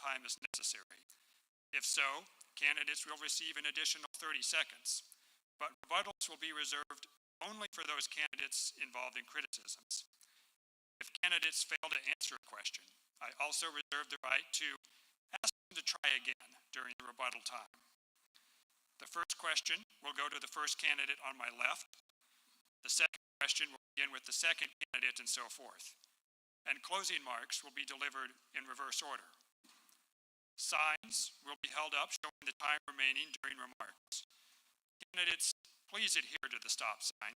time is necessary. If so, candidates will receive an additional 30 seconds, but rebuttals will be reserved only for those candidates involved in criticisms. If candidates fail to answer a question, I also reserve the right to ask them to try again during the rebuttal time. The first question will go to the first candidate on my left. The second question will begin with the second candidate, and so forth. And closing marks will be delivered in reverse order. Signs will be held up showing the time remaining during remarks. Candidates, please adhere to the stop sign.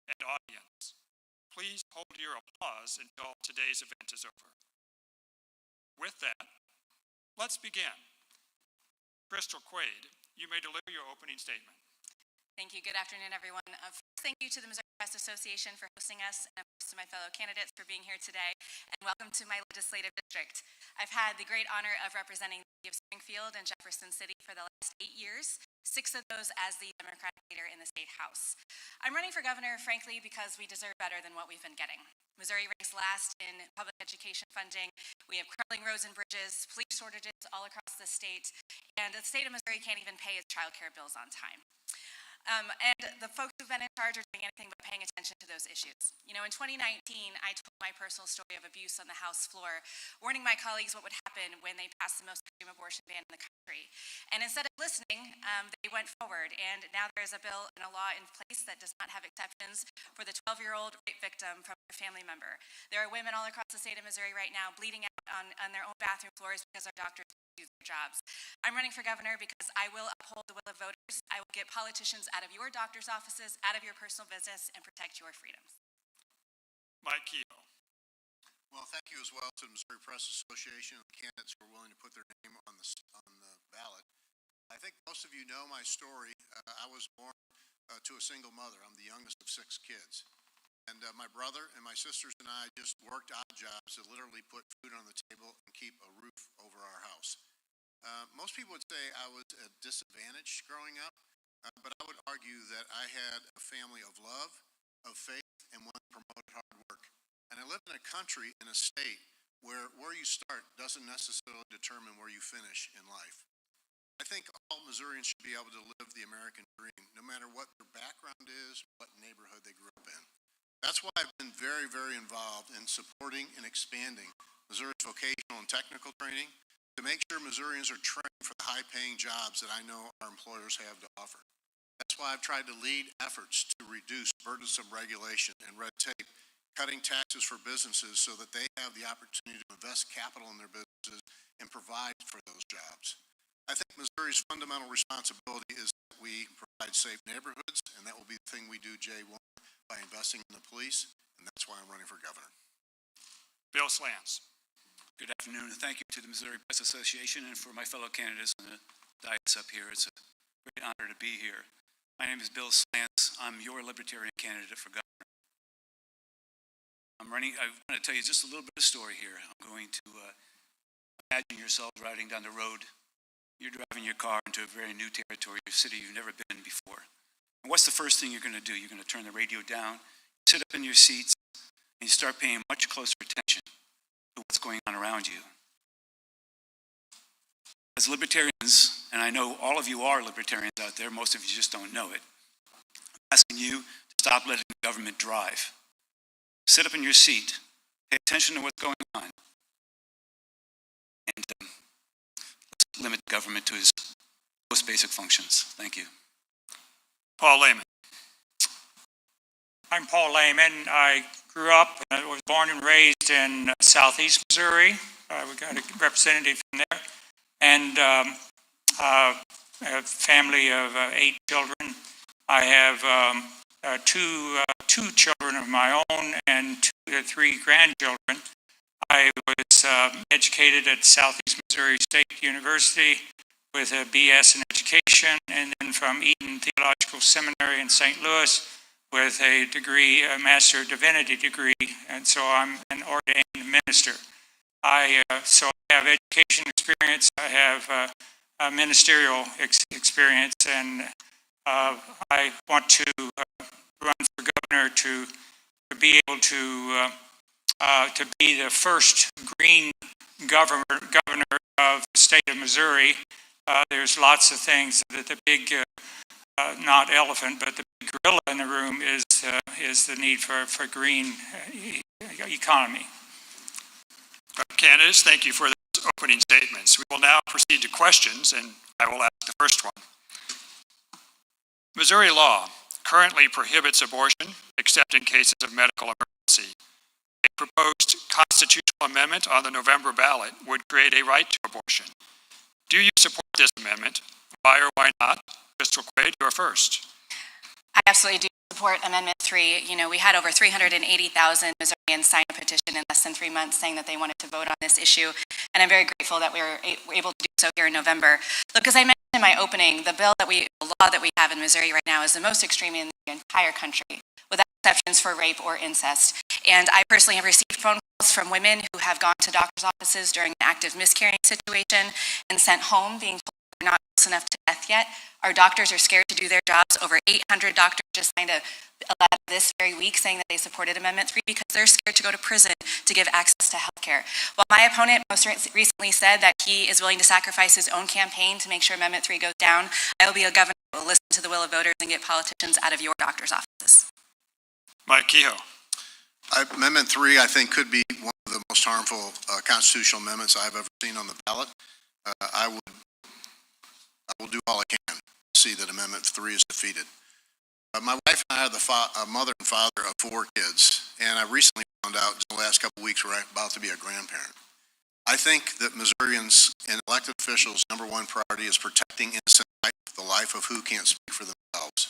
And audience, please hold your applause until today's event is over. With that, let's begin. Crystal Quaid, you may deliver your opening statement. Thank you. Good afternoon, everyone. First, thank you to the Missouri Press Association for hosting us, and of course to my fellow candidates for being here today, and welcome to my legislative district. I've had the great honor of representing the city of Springfield and Jefferson City for the last 8 years, 6 of those as the Democratic leader in the state house. I'm running for governor, frankly, because we deserve better than what we've been getting. Missouri ranks last in public education funding. We have crumbling roads and bridges, police shortages all across the state, and the state of Missouri can't even pay its child care bills on time. And the folks who've been in charge are doing anything but paying attention to those issues. You know, in 2019, I told my personal story of abuse on the House floor, warning my colleagues what would happen when they passed the most extreme abortion ban in the country. And instead of listening, they went forward, and now there is a bill and a law in place that does not have exceptions for the 12-year-old rape victim from her family member. There are women all across the state of Missouri right now bleeding out on their own bathroom floors because our doctors do their jobs. I'm running for governor because I will uphold the will of voters. I will get politicians out of your doctor's offices, out of your personal business, and protect your freedoms. Mike Kehoe. Well, thank you as well to the Missouri Press Association and the candidates who are willing to put their name on the ballot. I think most of you know my story. I was born to a single mother. I'm the youngest of 6 kids. And my brother and my sisters and I just worked odd jobs to literally put food on the table and keep a roof over our house. Most people would say I was at a disadvantage growing up, but I would argue that I had a family of love, of faith, and one that promoted hard work. And I lived in a country, in a state, where you start doesn't necessarily determine where you finish in life. I think all Missourians should be able to live the American dream, no matter what their background is, what neighborhood they grew up in. That's why I've been very, very involved in supporting and expanding Missouri's vocational and technical training to make sure Missourians are trained for the high-paying jobs that I know our employers have to offer. That's why I've tried to lead efforts to reduce burdensome regulation and red tape, cutting taxes for businesses so that they have the opportunity to invest capital in their businesses and provide for those jobs. I think Missouri's fundamental responsibility is that we provide safe neighborhoods, and that will be the thing we do, J1, by investing in the police, and that's why I'm running for governor. Bill Slants. Good afternoon, and thank you to the Missouri Press Association and for my fellow candidates on the dais up here. It's a great honor to be here. My name is Bill Slants. I'm your Libertarian candidate for governor. I want to tell you just a little bit of story here. I'm going to imagine yourself riding down the road. You're driving your car into a very new territory, a city you've never been before. And what's the first thing you're going to do? You're going to turn the radio down, sit up in your seats, and you start paying much closer attention to what's going on around you. As libertarians, and I know all of you are libertarians out there, most of you just don't know it, I'm asking you to stop letting the government drive. Sit up in your seat, pay attention to what's going on, and let's limit the government to its most basic functions. Thank you. Paul Lehman. I'm Paul Lehman. I grew up, was born and raised in southeast Missouri. We got a representative from there. And a family of 8 children. I have two children of my own and 3 grandchildren. I was educated at Southeast Missouri State University with a BS in education, and then from Eaton Theological Seminary in St. Louis with a degree, a Master of Divinity degree, and so I'm an ordained minister. So I have education experience, I have ministerial experience, and I want to run for governor to be able to be the first green governor of the state of Missouri, there's lots of things that the big, not elephant, but the big gorilla in the room is the need for green economy. Candidates, thank you for those opening statements. We will now proceed to questions, and I will ask the first one. Missouri law currently prohibits abortion except in cases of medical emergency. A proposed constitutional amendment on the November ballot would create a right to abortion. Do you support this amendment? Why or why not? Crystal Quaid, you are first. I absolutely do support Amendment 3. You know, we had over 380,000 Missourians sign a petition in less than 3 months saying that they wanted to vote on this issue, and I'm very grateful that we were able to do so here in November. Look, as I mentioned in my opening, the law that we have in Missouri right now is the most extreme in the entire country, without exceptions for rape or incest. And I personally have received phone calls from women who have gone to doctor's offices during an active miscarrying situation and sent home being told they're not close enough to death yet. Our doctors are scared to do their jobs. Over 800 doctors just signed a letter this very week saying that they supported Amendment 3 because they're scared to go to prison to give access to health care. While my opponent most recently said that he is willing to sacrifice his own campaign to make sure Amendment 3 goes down, I will be a governor who will listen to the will of voters and get politicians out of your doctor's offices. Mike Kehoe. Amendment 3, I think, could be one of the most harmful constitutional amendments I've ever seen on the ballot. I will do all I can to see that Amendment 3 is defeated. My wife and I are the mother and father of 4 kids, and I recently found out in the last couple of weeks we're about to be a grandparent. I think that Missourians and elected officials' number one priority is protecting innocent life, the life of who can't speak for themselves.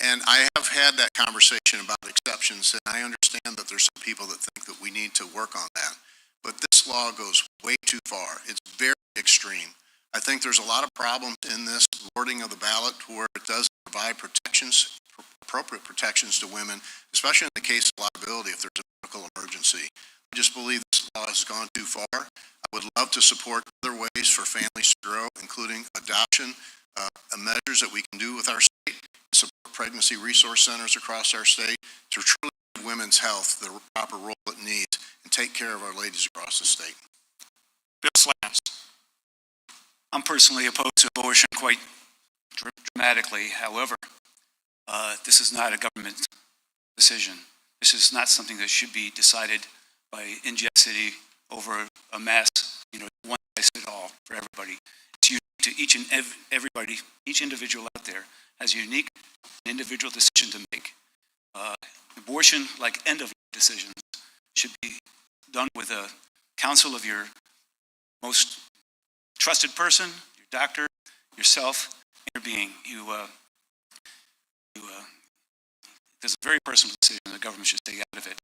And I have had that conversation about exceptions, and I understand that there's some people that think that we need to work on that. But this law goes way too far. It's very extreme. I think there's a lot of problems in this wording of the ballot where it doesn't provide protections, appropriate protections to women, especially in the case of liability if there's a medical emergency. I just believe this law has gone too far. I would love to support other ways for families to grow, including adoption, measures that we can do with our state, support pregnancy resource centers across our state to truly give women's health the proper role it needs and take care of our ladies across the state. Bill Slants. I'm personally opposed to abortion quite dramatically. However, this is not a government decision. This is not something that should be decided by ingesity over a mass, one size fits all for everybody. It's unique to each and everybody, each individual out there has a unique individual decision to make. Abortion, like end-of-life decisions, should be done with a counsel of your most trusted person, your doctor, yourself, and your being. There's a very personal decision the government should stay out of it.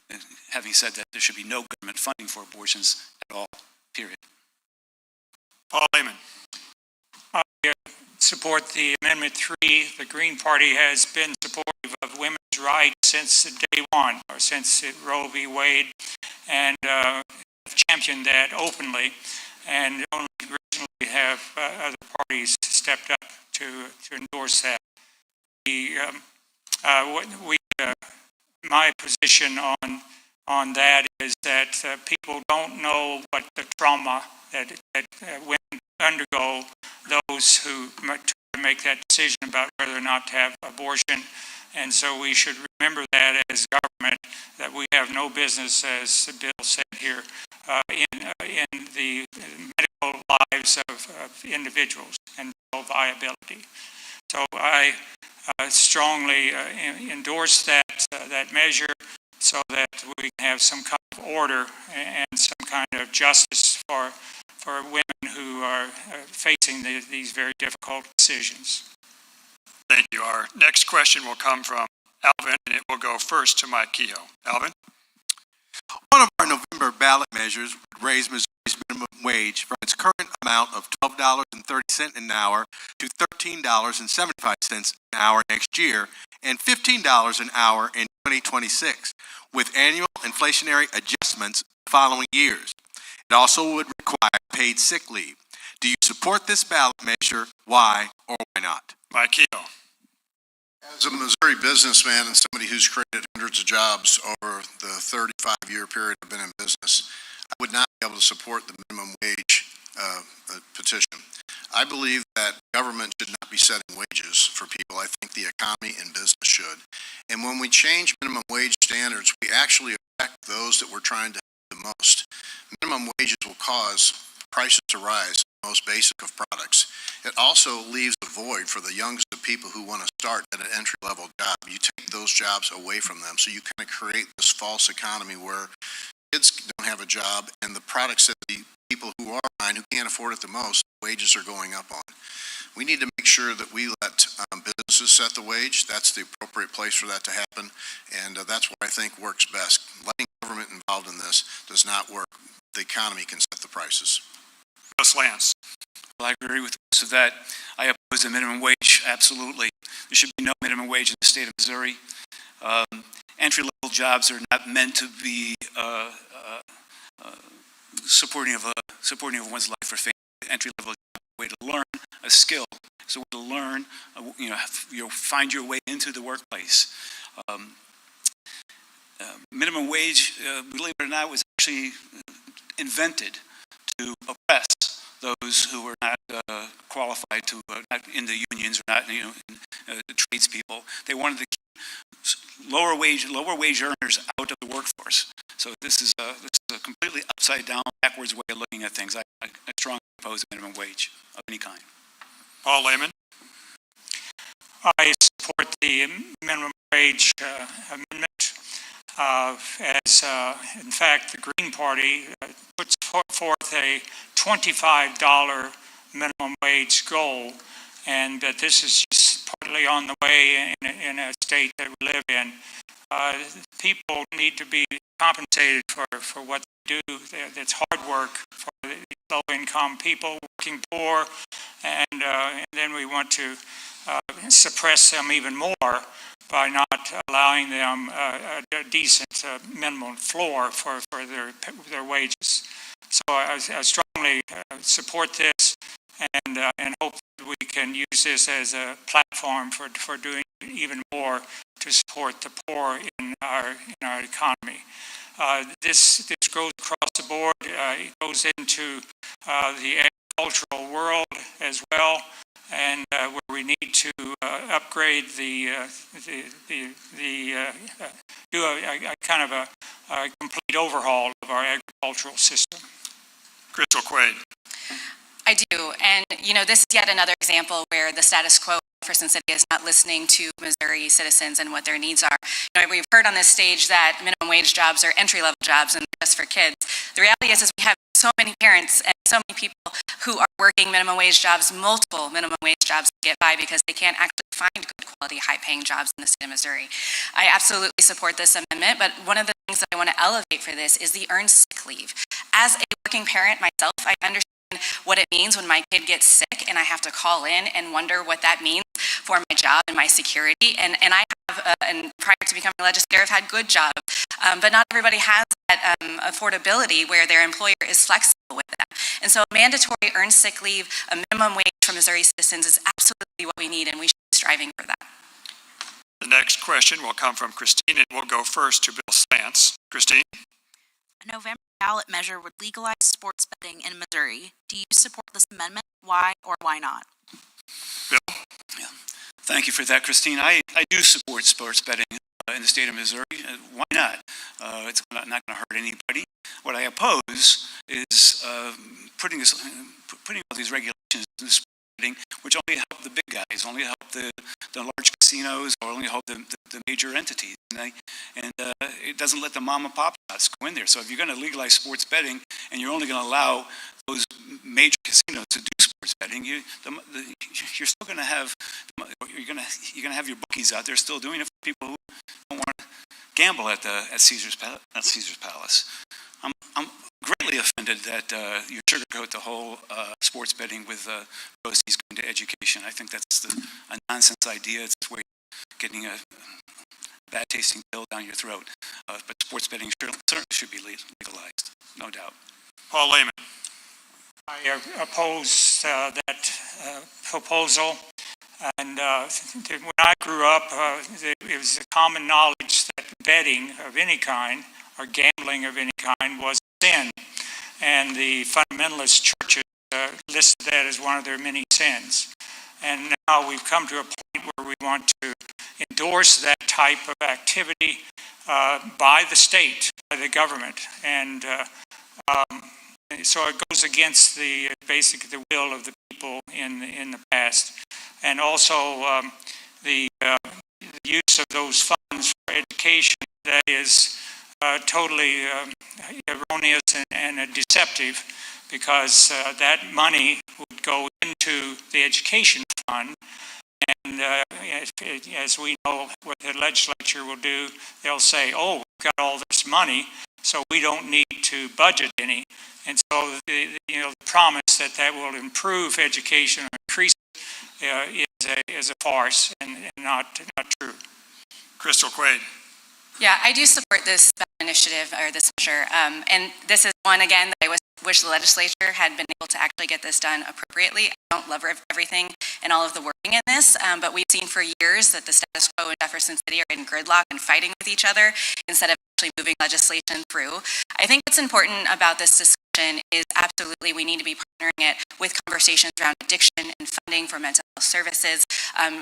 And having said that, there should be no government funding for abortions at all, period. Paul Lehman. I support the Amendment 3. The Green Party has been supportive of women's rights since day one, or since Roe v. Wade, and championed that openly. And only recently have other parties stepped up to endorse that. My position on that is that people don't know what the trauma that women undergo, those who try to make that decision about whether or not to have abortion. And so we should remember that as government, that we have no business, as Bill said here, in the medical lives of individuals and viability. So I strongly endorse that measure so that we can have some kind of order and some kind of justice for women who are facing these very difficult decisions. Thank you. Our next question will come from Alvin, and it will go first to Mike Kehoe. Alvin? One of our November ballot measures would raise Missouri's minimum wage from its current amount of $12.30 an hour to $13.75 an hour next year and $15 an hour in 2026, with annual inflationary adjustments the following years. It also would require paid sick leave. Do you support this ballot measure? Why or why not? Mike Kehoe. As a Missouri businessman and somebody who's created hundreds of jobs over the 35-year period I've been in business, I would not be able to support the minimum wage petition. I believe that government should not be setting wages for people. I think the economy and business should. And when we change minimum wage standards, we actually affect those that we're trying to help the most. Minimum wages will cause prices to rise, the most basic of products. It also leaves a void for the youngest of people who want to start at an entry-level job. You take those jobs away from them, so you kind of create this false economy where kids don't have a job, and the products that the people who are buying, who can't afford it the most, wages are going up on. We need to make sure that we let businesses set the wage. That's the appropriate place for that to happen, and that's what I think works best. Letting government involved in this does not work. The economy can set the prices. Ms. Lance. Well, I agree with most of that. I oppose the minimum wage, absolutely. There should be no minimum wage in the state of Missouri. Entry-level jobs are not meant to be supporting of one's life or family. Entry-level job is a way to learn a skill. It's a way to learn, find your way into the workplace. Minimum wage, believe it or not, was actually invented to oppress those who were not qualified to, not in the unions or not, the tradespeople. They wanted to keep lower wage earners out of the workforce. So this is a completely upside down, backwards way of looking at things. I strongly oppose minimum wage of any kind. Paul Lehman. I support the minimum wage amendment. In fact, the Green Party puts forth a $25 minimum wage goal, and that this is just partly on the way in a state that we live in. People need to be compensated for what they do. It's hard work for the low-income people, working poor, and then we want to suppress them even more by not allowing them a decent minimum floor for their wages. So I strongly support this, and hope that we can use this as a platform for doing even more to support the poor in our economy. This goes across the board. It goes into the agricultural world as well, and where we need to upgrade do a kind of a complete overhaul of our agricultural system. Crystal Quaid. I do, and this is yet another example where the status quo Jefferson City is not listening to Missouri citizens and what their needs are. We've heard on this stage that minimum wage jobs are entry-level jobs and just for kids. The reality is we have so many parents and so many people who are working minimum wage jobs, multiple minimum wage jobs to get by because they can't actually find good quality, high-paying jobs in the state of Missouri. I absolutely support this amendment, but one of the things that I want to elevate for this is the earned sick leave. As a working parent myself, I understand what it means when my kid gets sick and I have to call in and wonder what that means for my job and my security. And I have, and prior to becoming a legislator, I've had good jobs, but not everybody has that affordability where their employer is flexible with that. And so mandatory earned sick leave, a minimum wage for Missouri citizens is absolutely what we need, and we should be striving for that. The next question will come from Christine, and we'll go first to Bill Slants. Christine? A November ballot measure would legalize sports betting in Missouri. Do you support this amendment? Why or why not? Bill? Yeah. Thank you for that, Christine. I do support sports betting in the state of Missouri. Why not? It's not going to hurt anybody. What I oppose is putting all these regulations in sports betting, which only help the big guys, only help the large casinos, or only help the major entities. And it doesn't let the mom and pop shops go in there. So if you're going to legalize sports betting and you're only going to allow those major casinos to do sports betting, you're still going to have you're going to have your bookies out there still doing it for people who don't want to gamble at Caesar's Palace. I'm greatly offended that you sugarcoat the whole sports betting with proceeds going to education. I think that's a nonsense idea. It's a way of getting a bad tasting pill down your throat. But sports betting certainly should be legalized, no doubt. Paul Lehman. I oppose that proposal. And when I grew up, it was common knowledge that betting of any kind or gambling of any kind was a sin. And the fundamentalist churches listed that as one of their many sins. And now we've come to a point where we want to endorse that type of activity by the state, by the government. And so it goes against basically the will of the people in the past. And also the use of those funds for education that is totally erroneous and deceptive, because that money would go into the education fund, and as we know what the legislature will do, they'll say, oh, we've got all this money, so we don't need to budget any. And so the promise that will improve education or increase it is a farce and not true. Crystal Quaid. Yeah, I do support this initiative or this measure, and this is one, again, that I wish the legislature had been able to actually get this done appropriately. I don't love everything and all of the wording in this, but we've seen for years that the status quo in Jefferson City are in gridlock and fighting with each other instead of actually moving legislation through. I think what's important about this discussion is absolutely we need to be partnering it with conversations around addiction and funding for mental health services,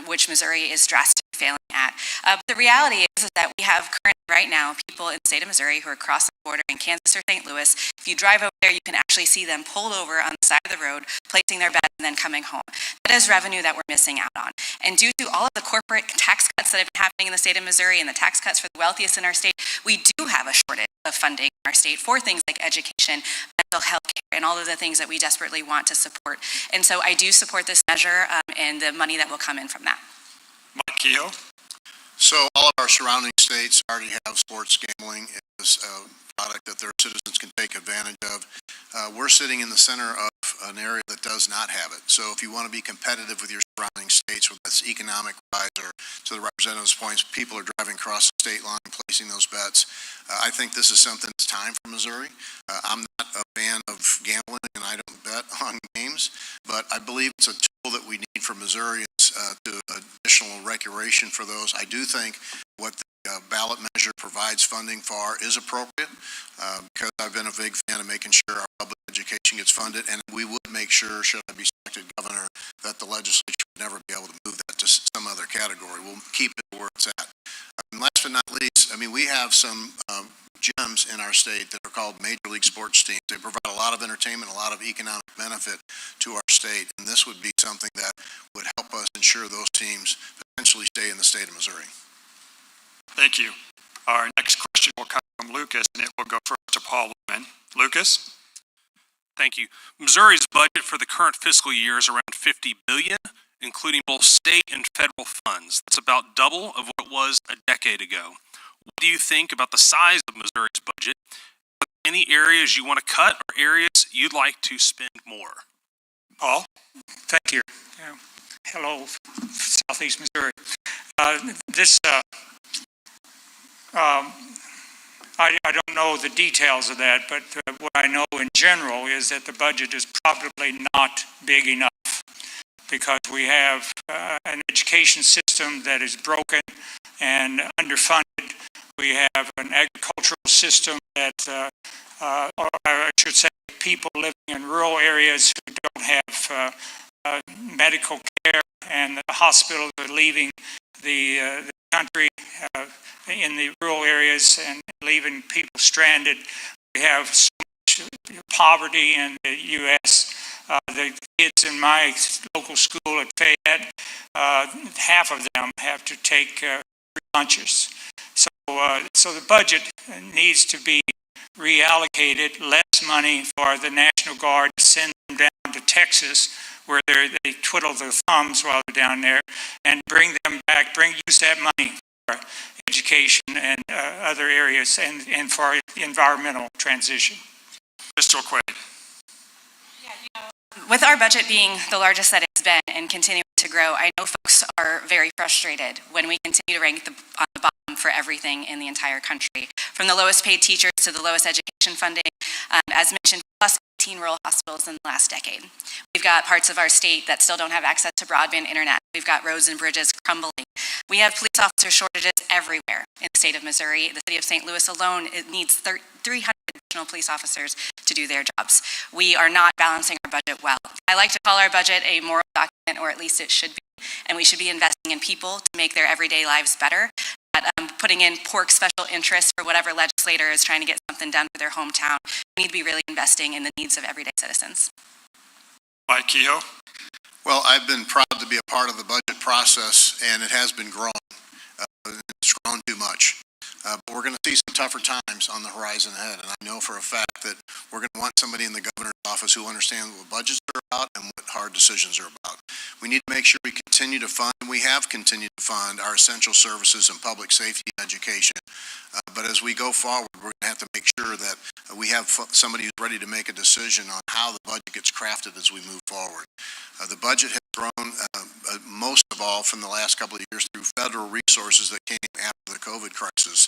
which Missouri is drastically failing at. But the reality is that we have currently right now people in the state of Missouri who are crossing the border in Kansas or St. Louis. If you drive over there, you can actually see them pulled over on the side of the road, placing their bed and then coming home. That is revenue that we're missing out on. And due to all of the corporate tax cuts that have been happening in the state of Missouri and the tax cuts for the wealthiest in our state, we do have a shortage of funding in our state for things like education, mental health care, and all of the things that we desperately want to support. And so I do support this measure and the money that will come in from that. Mike Kehoe. So all of our surrounding states already have sports gambling as a product that their citizens can take advantage of. We're sitting in the center of an area that does not have it. So if you want to be competitive with your surrounding states, whether that's economic wise or to the representative's points, people are driving across the state line, placing those bets. I think this is something that's time for Missouri. I'm not a fan of gambling and I don't bet on games, but I believe it's a tool that we need for Missourians to additional recreation for those. I do think what the ballot measure provides funding for is appropriate because I've been a big fan of making sure our public education gets funded, and we would make sure, should I be selected governor, that the legislature would never be able to move that to some other category. We'll keep it where it's at. And last but not least, I mean, we have some gyms in our state that are called Major League Sports teams. They provide a lot of entertainment, a lot of economic benefit to our state, and this would be something that would help us ensure those teams potentially stay in the state of Missouri. Thank you. Our next question will come from Lucas, and it will go first to Paul Lumen. Lucas? Thank you. Missouri's budget for the current fiscal year is around $50 billion, including both state and federal funds. That's about double of what it was a decade ago. What do you think about the size of Missouri's budget? Are there any areas you want to cut or areas you'd like to spend more? Paul? Thank you. Hello, Southeast Missouri. I don't know the details of that, but what I know in general is that the budget is probably not big enough because we have an education system that is broken and underfunded. We have an agricultural system that, or I should say, people living in rural areas who don't have medical care, and the hospitals are leaving the country in the rural areas and leaving people stranded. We have so much poverty in the U.S. The kids in my local school at Fayette, half of them have to take free lunches. So the budget needs to be reallocated, less money for the National Guard to send them down to Texas where they twiddle their thumbs while they're down there, and bring them back, use that money for education and other areas and for environmental transition. Crystal Quaid. With our budget being the largest that it's been and continuing to grow, I know folks are very frustrated when we continue to rank on the bottom for everything in the entire country, from the lowest paid teachers to the lowest education funding, as mentioned, plus 18 rural hospitals in the last decade. We've got parts of our state that still don't have access to broadband internet. We've got roads and bridges crumbling. We have police officer shortages everywhere in the state of Missouri. The city of St. Louis alone, it needs 300 additional police officers to do their jobs. We are not balancing our budget well. I like to call our budget a moral document, or at least it should be, and we should be investing in people to make their everyday lives better, not putting in pork special interests for whatever legislator is trying to get something done for their hometown. We need to be really investing in the needs of everyday citizens. Mike Kehoe. Well, I've been proud to be a part of the budget process, and it has been growing. It's grown too much. But we're going to see some tougher times on the horizon ahead, and I know for a fact that we're going to want somebody in the governor's office who understands what budgets are about and what hard decisions are about. We need to make sure we continue to fund, and we have continued to fund our essential services and public safety and education. But as we go forward, we're going to have to make sure that we have somebody who's ready to make a decision on how the budget gets crafted as we move forward. The budget has grown most of all from the last couple of years through federal resources that came after the COVID crisis.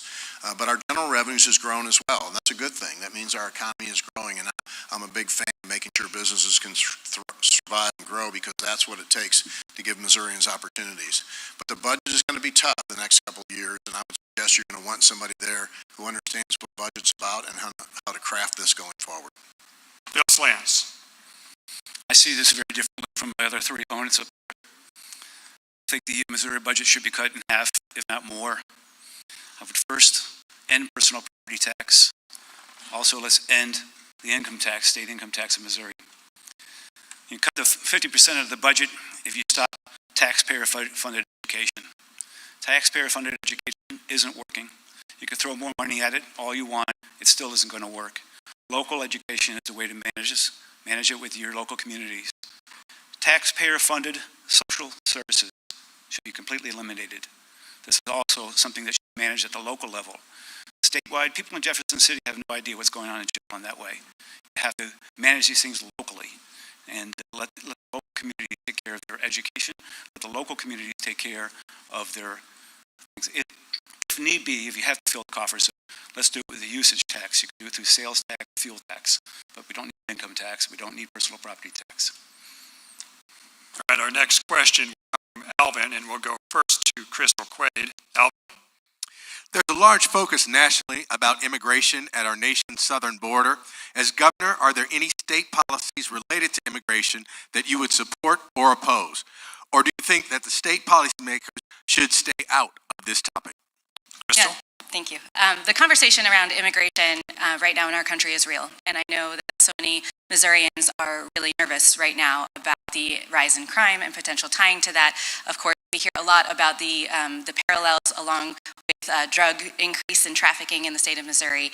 But our general revenues has grown as well, and that's a good thing. That means our economy is growing, and I'm a big fan of making sure businesses can survive and grow, because that's what it takes to give Missourians opportunities. But the budget is going to be tough the next couple of years, and I would suggest you're going to want somebody there who understands what budget's about and how to craft this going forward. Bill Slants. I see this very differently from my other three opponents up there. I think the Missouri budget should be cut in half, if not more. I would first end personal property tax. Also, let's end the income tax, state income tax in Missouri. You cut the 50% of the budget if you stop taxpayer-funded education. Taxpayer-funded education isn't working. You can throw more money at it all you want, it still isn't going to work. Local education is the way to manage this. Manage it with your local communities. Taxpayer-funded social services should be completely eliminated. This is also something that should be managed at the local level. Statewide, people in Jefferson City have no idea what's going on in General that way. You have to manage these things locally and let the local community take care of their education, let the local community take care of their things. If need be, if you have to fill the coffers, let's do it with the usage tax. You can do it through sales tax, fuel tax, but we don't need income tax. We don't need personal property tax. All right, our next question from Alvin, and we'll go first to Crystal Quaid. Alvin. There's a large focus nationally about immigration at our nation's southern border. As governor, are there any state policies related to immigration that you would support or oppose? Or do you think that the state policymakers should stay out of this topic? Crystal. Yeah, thank you. The conversation around immigration right now in our country is real, and I know that so many Missourians are really nervous right now about the rise in crime and potential tying to that. Of course, we hear a lot about the parallels along with drug increase and trafficking in the state of Missouri.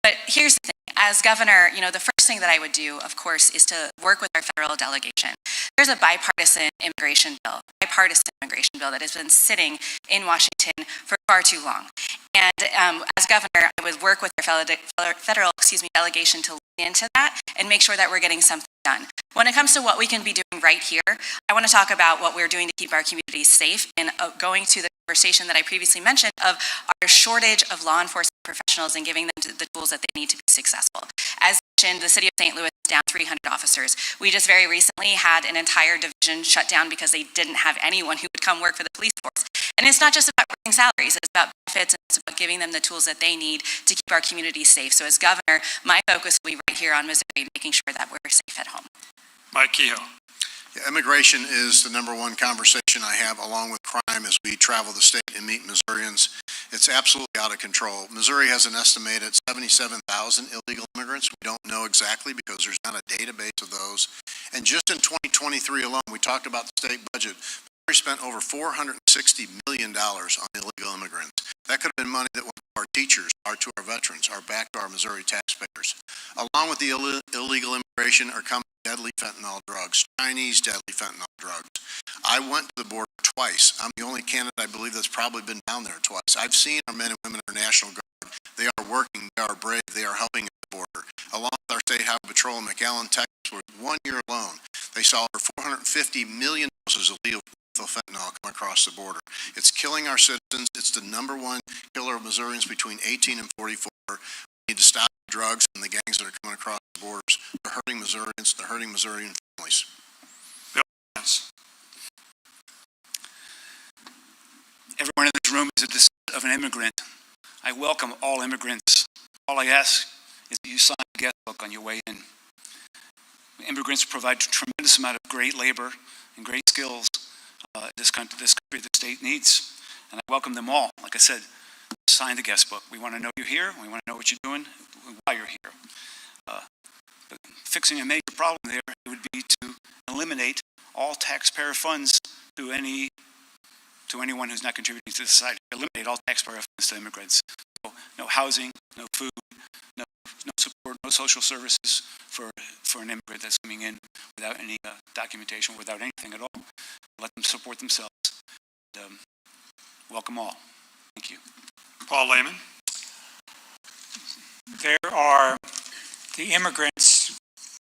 But here's the thing. As governor, the first thing that I would do, of course, is to work with our federal delegation. There's a bipartisan immigration bill that has been sitting in Washington for far too long. And as governor, I would work with our federal delegation to look into that and make sure that we're getting something done. When it comes to what we can be doing right here, I want to talk about what we're doing to keep our communities safe and going to the conversation that I previously mentioned of our shortage of law enforcement professionals and giving them the tools that they need to be successful. As mentioned, the city of St. Louis is down 300 officers. We just very recently had an entire division shut down because they didn't have anyone who would come work for the police force. And it's not just about raising salaries, it's about benefits, and it's about giving them the tools that they need to keep our communities safe. So as governor, my focus will be right here on Missouri, making sure that we're safe at home. Mike Kehoe. Yeah, immigration is the number one conversation I have, along with crime, as we travel the state and meet Missourians. It's absolutely out of control. Missouri has an estimated 77,000 illegal immigrants. We don't know exactly because there's not a database of those. And just in 2023 alone, we talked about the state budget. Missouri spent over $460 million on illegal immigrants. That could have been money that went to our teachers, to our veterans, or back to our Missouri taxpayers. Along with the illegal immigration are coming deadly fentanyl drugs, Chinese deadly fentanyl drugs. I went to the border twice. I'm the only candidate, I believe, that's probably been down there twice. I've seen our men and women in our National Guard. They are working, they are brave, they are helping at the border. Along with our State Highway Patrol in McAllen, Texas, where 1 year alone, they saw over 450 million doses of lethal fentanyl come across the border. It's killing our citizens. It's the #1 killer of Missourians between 18 and 44. We need to stop the drugs and the gangs that are coming across the borders. They're hurting Missourians. They're hurting Missourian families. Bill Slants. Everyone in this room is a descendant of an immigrant. I welcome all immigrants. All I ask is that you sign a guest book on your way in. Immigrants provide a tremendous amount of great labor and great skills this country, the state needs. And I welcome them all. Like I said, sign the guest book. We want to know you're here. We want to know what you're doing, why you're here. But fixing a major problem there would be to eliminate all taxpayer funds to anyone who's not contributing to the society. Eliminate all taxpayer funds to immigrants. No housing, no food, no support, no social services for an immigrant that's coming in without any documentation, without anything at all. Let them support themselves. And, welcome all. Thank you. Paul Lehman. There are the immigrants,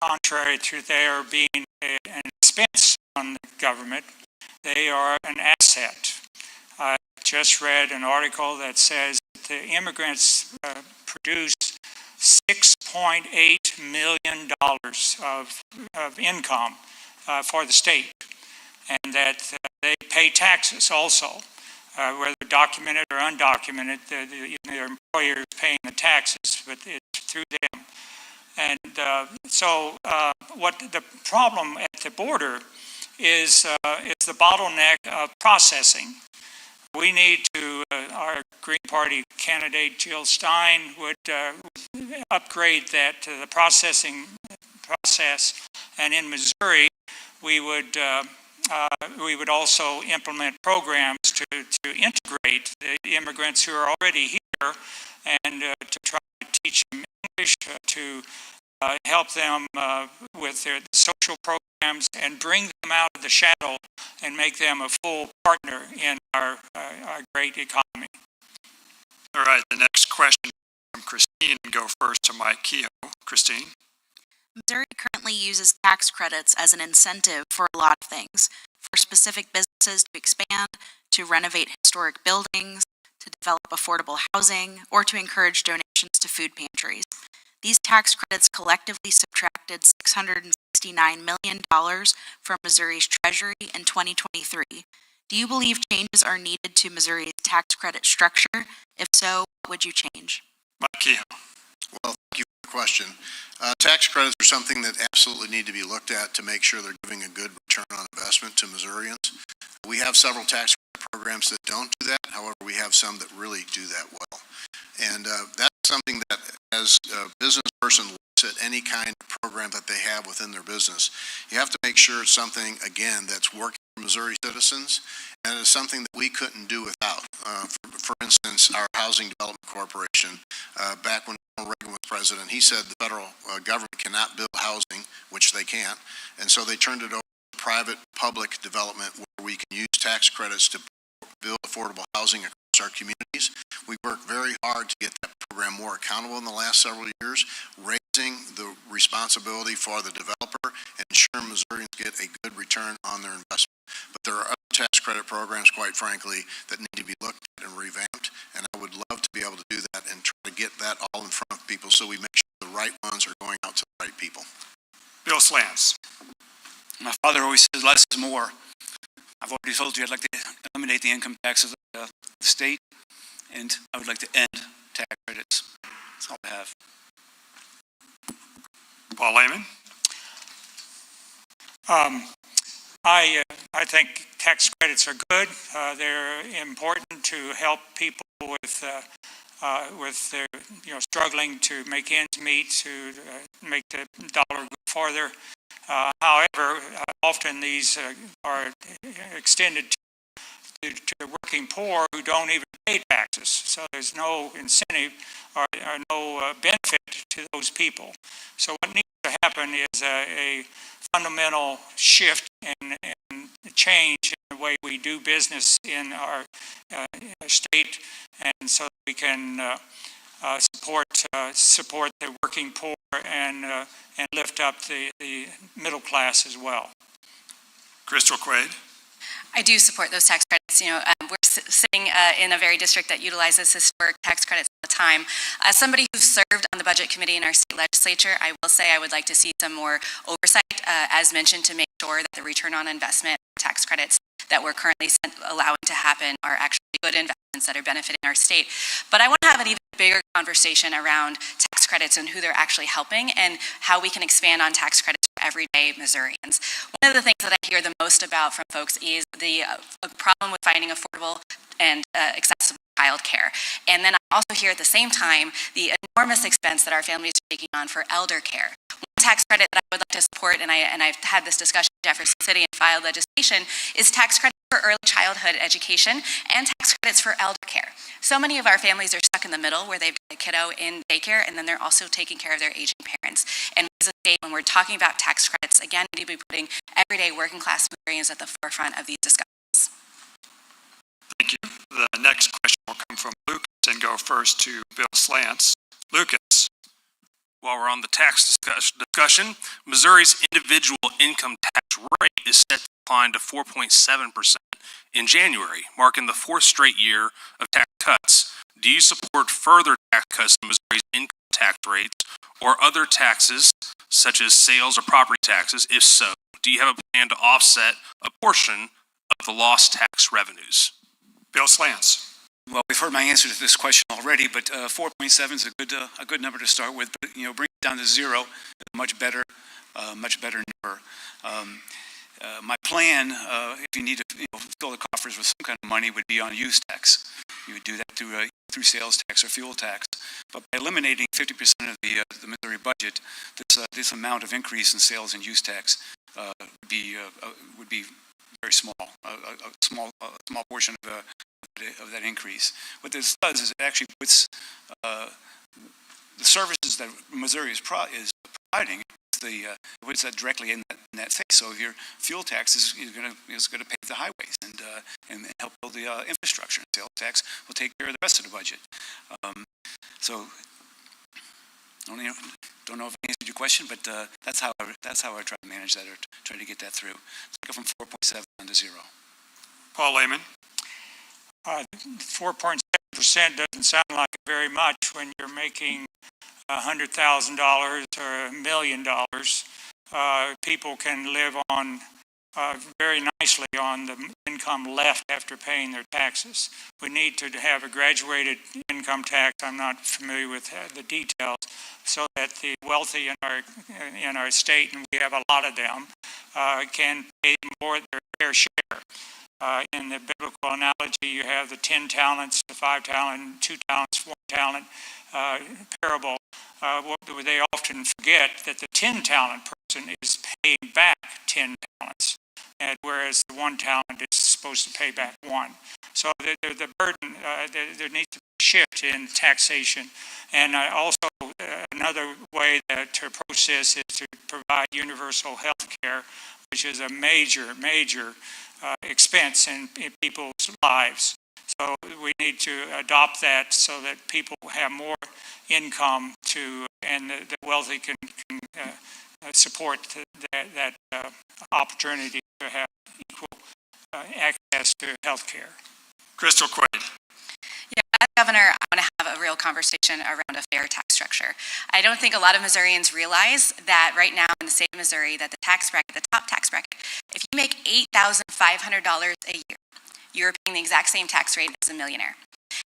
contrary to their being an expense on the government, they are an asset. I just read an article that says that the immigrants produce $6.8 million of income for the state, and that they pay taxes also, whether documented or undocumented. Their employer is paying the taxes, but it's through them. And so what the problem at the border is the bottleneck of processing. We need to, our Green Party candidate Jill Stein would upgrade that to the processing process, and in Missouri we would also implement programs to integrate the immigrants who are already here, and to try to teach them English, to help them with their social programs, and bring them out of the shadow and make them a full partner in our great economy. All right, the next question from Christine, and go first to Mike Kehoe. Christine. Missouri currently uses tax credits as an incentive for a lot of things, for specific businesses to expand, to renovate historic buildings, to develop affordable housing, or to encourage donations to food pantries. These tax credits collectively subtracted $669 million from Missouri's treasury in 2023. Do you believe changes are needed to Missouri's tax credit structure? If so, what would you change? Mike Kehoe. Well, thank you for the question. Tax credits are something that absolutely need to be looked at to make sure they're giving a good return on investment to Missourians. We have several tax credit programs that don't do that. However, we have some that really do that well. And that's something that, as a business person looks at any kind of program that they have within their business, you have to make sure it's something, again, that's working for Missouri citizens, and it's something that we couldn't do without. For instance, our Housing Development Corporation, back when Ronald Reagan was president, he said the federal government cannot build housing, which they can't, and so they turned it over to private-public development where we can use tax credits to build affordable housing across our communities. We worked very hard to get that program more accountable in the last several years, raising the responsibility for the developer and ensuring Missourians get a good return on their investment. But there are other tax credit programs, quite frankly, that need to be looked at and revamped, and I would love to be able to do that and try to get that all in front of people so we make sure the right ones are going out to the right people. Bill Slants. My father always says less is more. I've already told you I'd like to eliminate the income tax of the state, and I would like to end tax credits. That's all I have. Paul Lehman. I think tax credits are good. They're important to help people with their, struggling to make ends meet, to make the dollar go farther. However, often these are extended to the working poor who don't even pay taxes. So there's no incentive or no benefit to those people. So what needs to happen is a fundamental shift and change in the way we do business in our state, and so that we can support the working poor and lift up the middle class as well. Crystal Quaid. I do support those tax credits. We're sitting in a very district that utilizes historic tax credits all the time. As somebody who's served on the budget committee in our state legislature, I will say I would like to see some more oversight, as mentioned, to make sure that the return on investment tax credits that we're currently allowing to happen are actually good investments that are benefiting our state. But I want to have an even bigger conversation around tax credits and who they're actually helping and how we can expand on tax credits for everyday Missourians. One of the things that I hear the most about from folks is the problem with finding affordable and accessible childcare. And then I also hear at the same time the enormous expense that our families are taking on for elder care. One tax credit that I would like to support, and I've had this discussion in Jefferson City and filed legislation, is tax credits for early childhood education and tax credits for elder care. So many of our families are stuck in the middle where they've got a kiddo in daycare and then they're also taking care of their aging parents. And as a state, when we're talking about tax credits, again, we need to be putting everyday working class Missourians at the forefront of these discussions. Thank you. The next question will come from Lucas and go first to Bill Slants. Lucas. While we're on the tax discussion, Missouri's individual income tax rate is set to decline to 4.7% in January, marking the fourth straight year of tax cuts. Do you support further tax cuts to Missouri's income tax rates or other taxes such as sales or property taxes? If so, do you have a plan to offset a portion of the lost tax revenues? Bill Slants. Well, we've heard my answer to this question already, but 4.7 is a good number to start with. But bring it down to 0, much better number. My plan, if you need to fill the coffers with some kind of money, would be on use tax. You would do that through sales tax or fuel tax. But by eliminating 50% of the Missouri budget, this amount of increase in sales and use tax would be very small, a small portion of that increase. What this does is it actually puts the services that Missouri is providing, puts that directly in that phase. So your fuel tax is going to pay the highways and help build the infrastructure. And sales tax will take care of the rest of the budget. So don't know if I answered your question, but that's how I try to manage that or try to get that through. Let's go from 4.7 down to 0. Paul Lehman. 4.7% doesn't sound like very much when you're making $100,000 or $1 million. People can live on very nicely on the income left after paying their taxes. We need to have a graduated income tax. I'm not familiar with the details, so that the wealthy in our state, and we have a lot of them, can pay more their fair share. In the biblical analogy, you have the 10 talents, the 5 talent, 2 talents, 1 talent parable. They often forget that the 10 talent person is paying back 10 talents, whereas the 1 talent is supposed to pay back 1. So the burden, there needs to be a shift in taxation. And also another way to approach this is to provide universal health care, which is a major expense in people's lives. So we need to adopt that so that people have more income and the wealthy can support that opportunity to have equal access to health care. Crystal Quaid. Yeah, as governor, I want to have a real conversation around a fair tax structure. I don't think a lot of Missourians realize that right now in the state of Missouri, that the tax bracket, the top tax bracket, if you make $8,500 a year, you're paying the exact same tax rate as a millionaire.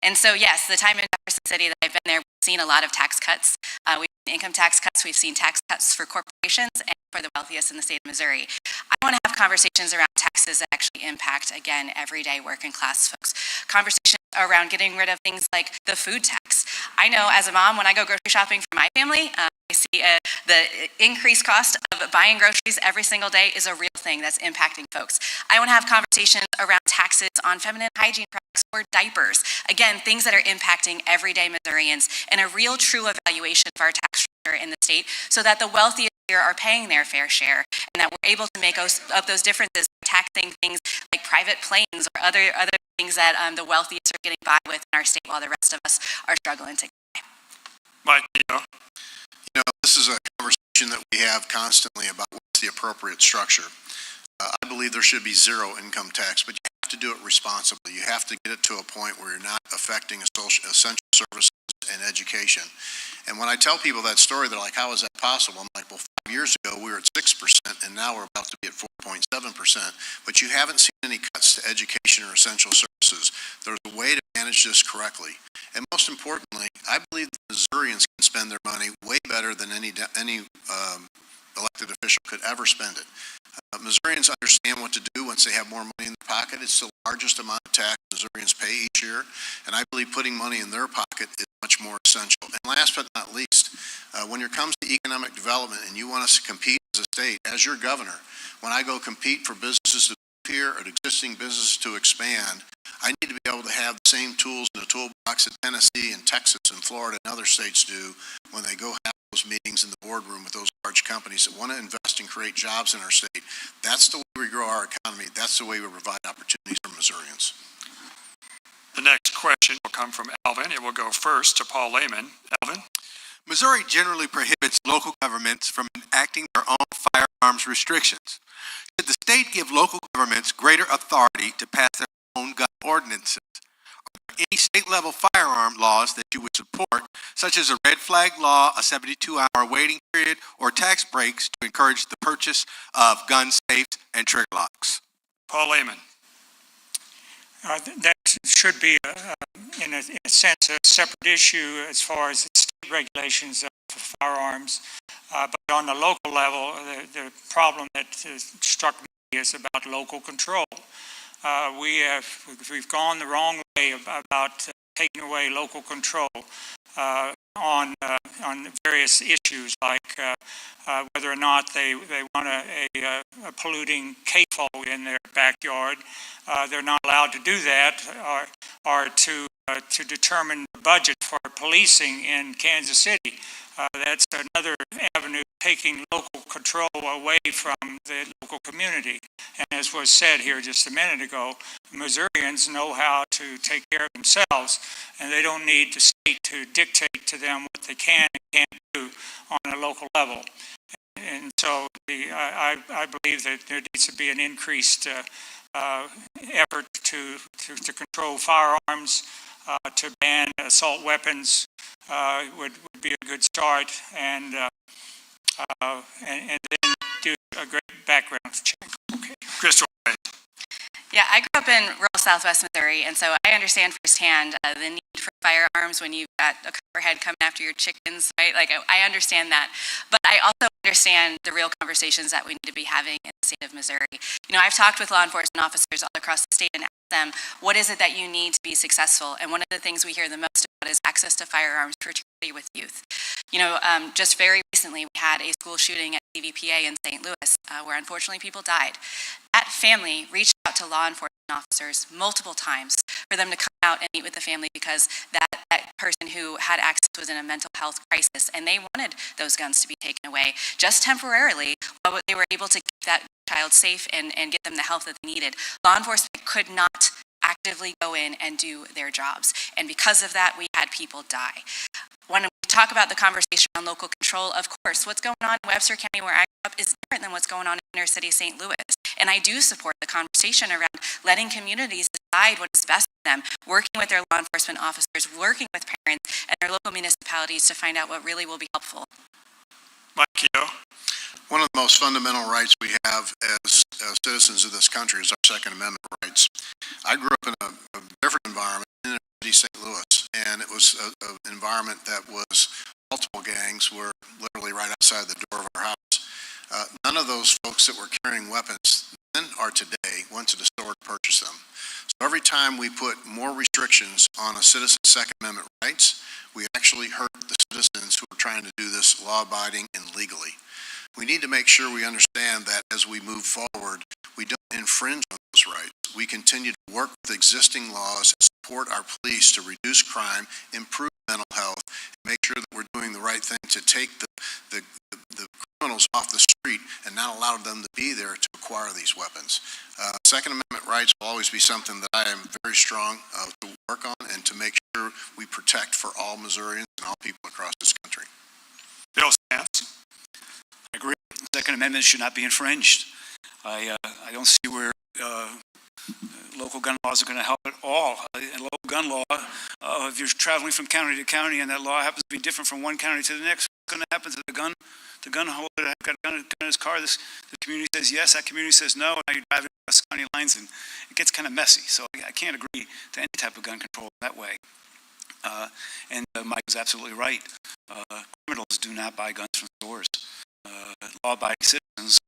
And so, yes, the time in Jefferson City that I've been there, we've seen a lot of tax cuts. We've seen income tax cuts. We've seen tax cuts for corporations and for the wealthiest in the state of Missouri. I want to have conversations around taxes that actually impact, again, everyday working class folks. Conversations around getting rid of things like the food tax. I know as a mom, when I go grocery shopping for my family, I see the increased cost of buying groceries every single day is a real thing that's impacting folks. I want to have conversations around taxes on feminine hygiene products or diapers. Again, things that are impacting everyday Missourians, and a real true evaluation of our tax structure in the state so that the wealthiest here are paying their fair share and that we're able to make up those differences by taxing things like private planes or other things that the wealthiest are getting by with in our state while the rest of us are struggling to get by. Mike, this is a conversation that we have constantly about what's the appropriate structure. I believe there should be zero income tax, but you have to do it responsibly. You have to get it to a point where you're not affecting essential services and education. And when I tell people that story, they're like, how is that possible? I'm like, well, years ago, we were at 6%, and now we're about to be at 4.7%. But you haven't seen any cuts to education or essential services. There's a way to manage this correctly. And most importantly, I believe the Missourians can spend their money way better than any elected official could ever spend it. Missourians understand what to do once they have more money in their pocket. It's the largest amount of tax Missourians pay each year, and I believe putting money in their pocket is much more essential. And last but not least, when it comes to economic development and you want us to compete as a state, as your governor, when I go compete for businesses to move here or existing businesses to expand, I need to be able to have the same tools in the toolbox that Tennessee and Texas and Florida and other states do when they go have those meetings in the boardroom with those large companies that want to invest and create jobs in our state. That's the way we grow our economy. That's the way we provide opportunities for Missourians. The next question will come from Alvin. It will go first to Paul Lehman. Alvin? Missouri generally prohibits local governments from enacting their own firearms restrictions. Should the state give local governments greater authority to pass their own gun ordinances? Are there any state-level firearm laws that you would support, such as a red flag law, a 72-hour waiting period, or tax breaks to encourage the purchase of gun safes and trigger locks? Paul Lehman. That should be, in a sense, a separate issue as far as the state regulations of firearms. But on the local level, the problem that struck me is about local control. We've gone the wrong way about taking away local control on various issues, like whether or not they want a polluting CAFO in their backyard. They're not allowed to do that, or to determine the budget for policing in Kansas City. That's another avenue, taking local control away from the local community. And as was said here just a minute ago, Missourians know how to take care of themselves, and they don't need the state to dictate to them what they can and can't do on a local level. And so I believe that there needs to be an increased effort to control firearms, to ban assault weapons would be a good start, and then do a great background check. Okay. Crystal. Yeah, I grew up in rural Southwest Missouri, and so I understand firsthand the need for firearms when you've got a copperhead coming after your chickens, right? Like, I understand that. But I also understand the real conversations that we need to be having in the state of Missouri. You know, I've talked with law enforcement officers all across the state and asked them, what is it that you need to be successful? And one of the things we hear the most about is access to firearms, particularly with youth. You know, just very recently, we had a school shooting at CVPA in St. Louis, where unfortunately people died. That family reached out to law enforcement officers multiple times for them to come out and meet with the family, because that person who had access was in a mental health crisis, and they wanted those guns to be taken away just temporarily, but they were able to keep that child safe and get them the help that they needed. Law enforcement could not actively go in and do their jobs, and because of that, we had people die. When we talk about the conversation on local control, of course, what's going on in Webster County, where I grew up, is different than what's going on in inner city St. Louis. And I do support the conversation around letting communities decide what is best for them, working with their law enforcement officers, working with parents and their local municipalities to find out what really will be helpful. Mike Keogh. One of the most fundamental rights we have as citizens of this country is our Second Amendment rights. I grew up in a different environment in inner city St. Louis, and it was an environment that was multiple gangs were literally right outside the door of our house. None of those folks that were carrying weapons then or today went to the store to purchase them. So every time we put more restrictions on a citizen's Second Amendment rights, we actually hurt the citizens who are trying to do this law-abiding and legally. We need to make sure we understand that as we move forward, we don't infringe on those rights. We continue to work with existing laws and support our police to reduce crime, improve mental health, and make sure that we're doing the right thing to take the criminals off the street and not allow them to be there to acquire these weapons. Second Amendment rights will always be something that I am very strong to work on and to make sure we protect for all Missourians and all people across this country. Bill Stantz. I agree. The Second Amendment should not be infringed. I don't see where local gun laws are going to help at all. In local gun law, if you're traveling from county to county and that law happens to be different from one county to the next, going to happen to the gun holder that got a gun in his car? The community says yes, that community says no, and now you're driving across county lines, and it gets kind of messy. So I can't agree to any type of gun control that way. And Mike is absolutely right. Criminals do not buy guns from stores. Law-abiding citizens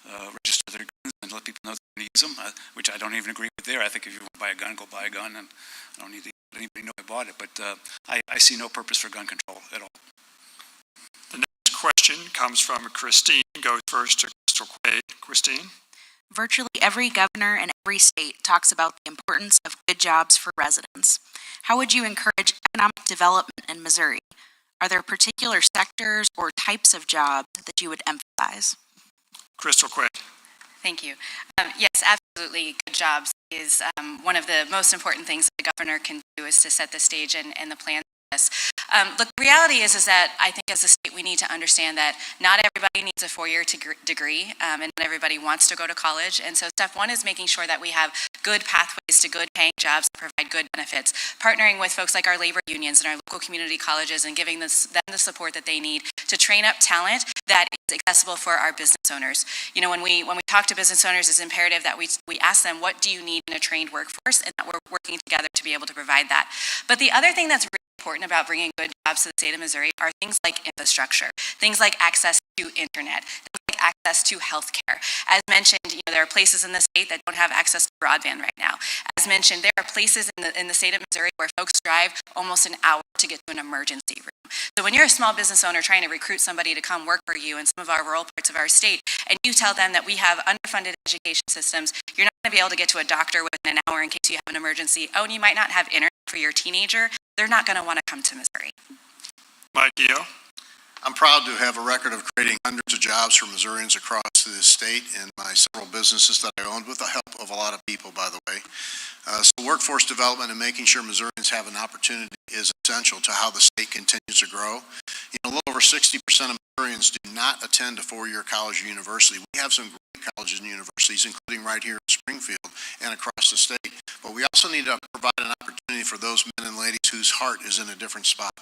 register their guns and let people know they're going to use them, which I don't even agree with there. I think if you want to buy a gun, go buy a gun, and I don't need to let anybody know I bought it. But I see no purpose for gun control at all. The next question comes from Christine. Goes first to Crystal Quaid. Christine? Virtually every governor in every state talks about the importance of good jobs for residents. How would you encourage economic development in Missouri? Are there particular sectors or types of jobs that you would emphasize? Crystal Quaid. Thank you. Yes, absolutely. Good jobs is one of the most important things the governor can do, is to set the stage and the plan for this. Look, the reality is that I think as a state we need to understand that not everybody needs a four-year degree, and not everybody wants to go to college. And so step one is making sure that we have good pathways to good paying jobs that provide good benefits, partnering with folks like our labor unions and our local community colleges and giving them the support that they need to train up talent that is accessible for our business owners. You know, when we talk to business owners, it's imperative that we ask them, what do you need in a trained workforce, and that we're working together to be able to provide that. But the other thing that's really important about bringing good jobs to the state of Missouri are things like infrastructure, things like access to internet, things like access to healthcare. As mentioned, you know, there are places in the state that don't have access to broadband right now. As mentioned, there are places in the state of Missouri where folks drive almost an hour to get to an emergency room. So when you're a small business owner trying to recruit somebody to come work for you in some of our rural parts of our state, and you tell them that we have underfunded education systems, you're not going to be able to get to a doctor within an hour in case you have an emergency. Oh, and you might not have internet for your teenager. They're not going to want to come to Missouri. Mike Kehoe. I'm proud to have a record of creating hundreds of jobs for Missourians across this state in my several businesses that I owned, with the help of a lot of people, by the way. So workforce development and making sure Missourians have an opportunity is essential to how the state continues to grow. You know, a little over 60% of Missourians do not attend a four-year college or university. We have some great colleges and universities, including right here in Springfield and across the state. But we also need to provide an opportunity for those men and ladies whose heart is in a different spot.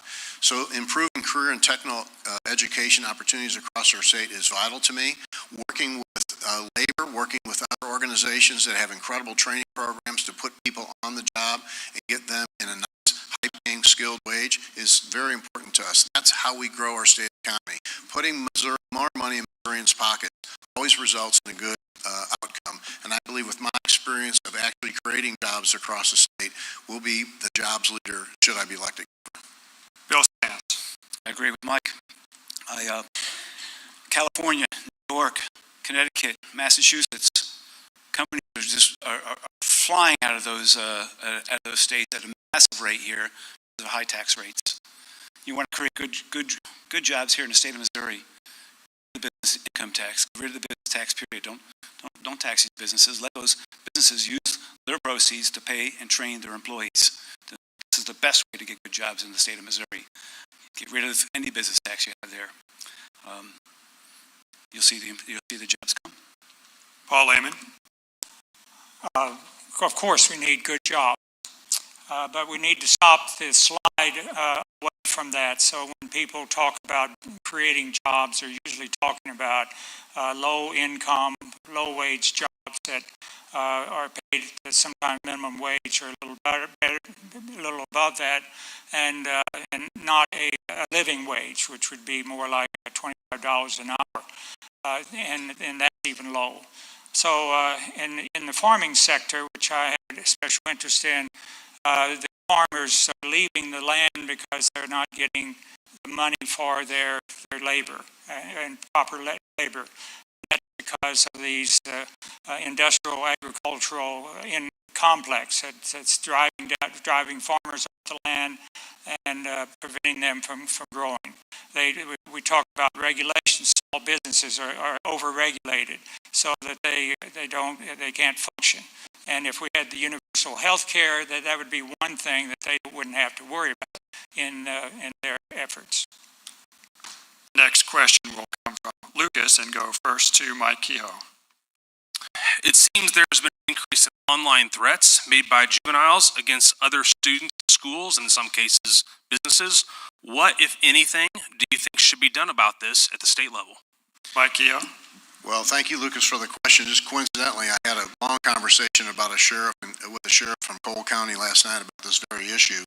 So improving career and technical education opportunities across our state is vital to me. Working with labor, working with other organizations that have incredible training programs to put people on the job and get them in a nice, high-paying, skilled wage is very important to us. That's how we grow our state economy. Putting more money in Missourians' pockets always results in a good outcome. And I believe with my experience of actually creating jobs across the state, we'll be the jobs leader should I be elected. Bill Sands. I agree with Mike. California, New York, Connecticut, Massachusetts, companies are flying out of those states at a massive rate here because of high tax rates. You want to create good jobs here in the state of Missouri. The business income tax, get rid of the business tax period. Don't tax these businesses. Let those businesses use their proceeds to pay and train their employees. This is the best way to get good jobs in the state of Missouri. Get rid of any business tax you have there. You'll see the jobs come. Paul Lehman. Of course, we need good jobs, but we need to stop the slide away from that. So when people talk about creating jobs, they're usually talking about low-income, low-wage jobs that are paid sometimes minimum wage or a little above that, and not a living wage, which would be more like $25 an hour, and that's even low. So in the farming sector, which I had a special interest in, the farmers are leaving the land because they're not getting the money for their labor and proper labor. That's because of these industrial agricultural complex that's driving farmers off the land and preventing them from growing. We talk about regulations. Small businesses are over-regulated so that they can't function. And if we had the universal health care, that would be one thing that they wouldn't have to worry about in their efforts. Next question will come from Lucas and go first to Mike Kehoe. It seems there has been an increase in online threats made by juveniles against other students, schools, and in some cases, businesses. What, if anything, do you think should be done about this at the state level? Mike Keough? Well, thank you, Lucas, for the question. Just coincidentally, I had a long conversation about a sheriff with a sheriff from Cole County last night about this very issue.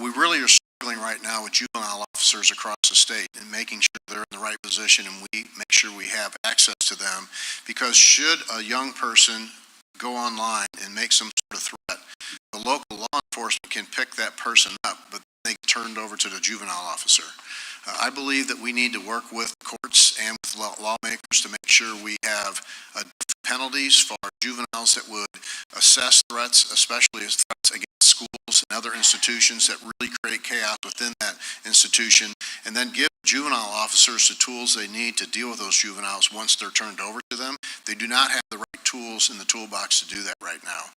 We really are struggling right now with juvenile officers across the state and making sure they're in the right position and we make sure we have access to them. Because should a young person go online and make some sort of threat, the local law enforcement can pick that person up, but they get turned over to the juvenile officer. I believe that we need to work with courts and with lawmakers to make sure we have penalties for juveniles that would assess threats, especially as threats against schools and other institutions that really create chaos within that institution, and then give juvenile officers the tools they need to deal with those juveniles once they're turned over to them. They do not have the right tools in the toolbox to do that right now.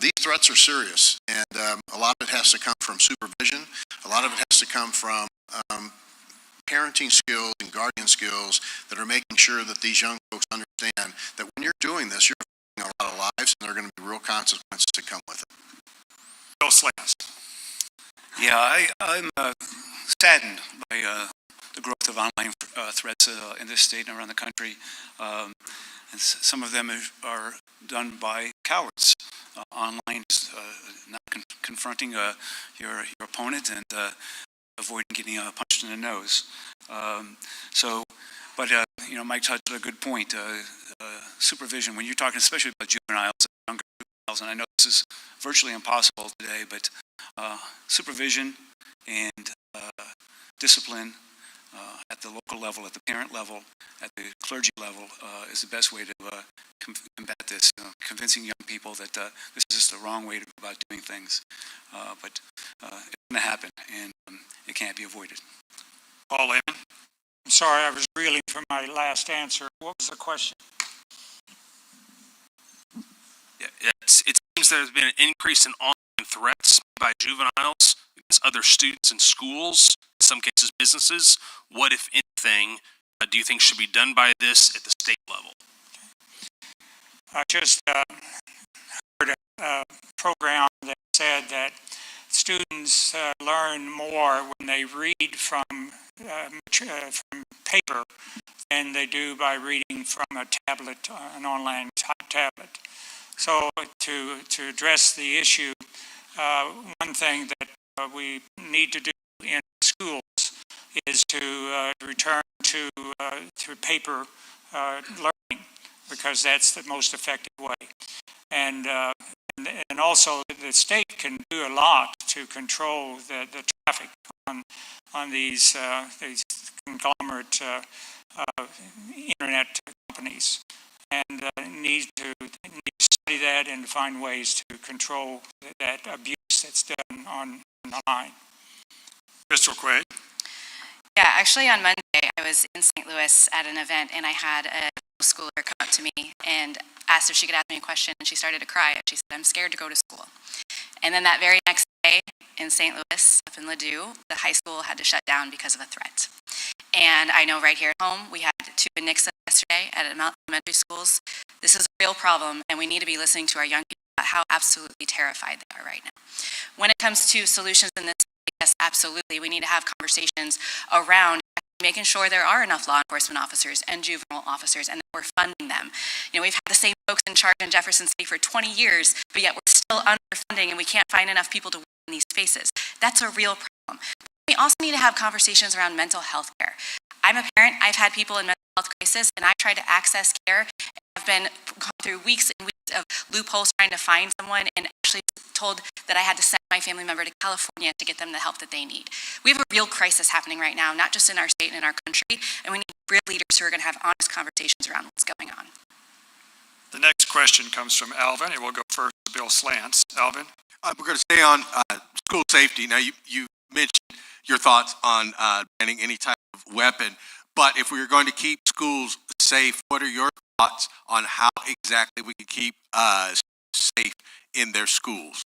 These threats are serious, and a lot of it has to come from supervision. A lot of it has to come from parenting skills and guardian skills that are making sure that these young folks understand that when you're doing this, you're affecting a lot of lives, and there are going to be real consequences to come with it. Bill Slants? Yeah, I'm saddened by the growth of online threats in this state and around the country. And some of them are done by cowards online, not confronting your opponent and avoiding getting punched in the nose. Mike touched on a good point. Supervision, when you're talking especially about juveniles, younger juveniles, and I know this is virtually impossible today, but supervision and discipline at the local level, at the parent level, at the clergy level is the best way to combat this. Convincing young people that this is just the wrong way to go about doing things. But it's going to happen, and it can't be avoided. Paul Lehman? I'm sorry, I was reeling from my last answer. What was the question? Yeah, it seems there's been an increase in online threats by juveniles against other students in schools, in some cases businesses. What, if anything, do you think should be done by this at the state level? I just heard a program that said that students learn more when they read from paper than they do by reading from a tablet, an online tablet. So to address the issue, one thing that we need to do in schools is to return to paper learning, because that's the most effective way. And also the state can do a lot to control the traffic on these conglomerate internet companies, and need to study that and find ways to control that abuse that's done online. Crystal Quaid? Yeah, actually on Monday, I was in St. Louis at an event, and I had a middle schooler come up to me and asked if she could ask me a question, and she started to cry. She said, "I'm scared to go to school." And then that very next day in St. Louis, up in Ladue, the high school had to shut down because of a threat. And I know right here at home, we had 2 in Nixon yesterday at elementary schools. This is a real problem, and we need to be listening to our young people about how absolutely terrified they are right now. When it comes to solutions in this, yes, absolutely. We need to have conversations around making sure there are enough law enforcement officers and juvenile officers, and that we're funding them. We've had the same folks in charge in Jefferson City for 20 years, but yet we're still underfunding and we can't find enough people to work in these spaces. That's a real problem. We also need to have conversations around mental health care. I'm a parent. I've had people in mental health crisis, and I tried to access care. I've been gone through weeks and weeks of loopholes trying to find someone, and actually told that I had to send my family member to California to get them the help that they need. We have a real crisis happening right now, not just in our state and in our country, and we need real leaders who are going to have honest conversations around what's going on. The next question comes from Alvin, and we'll go first to Bill Slants. Alvin? We're going to stay on school safety. Now, you mentioned your thoughts on banning any type of weapon, but if we are going to keep schools safe, what are your thoughts on how exactly we can keep safe in their schools?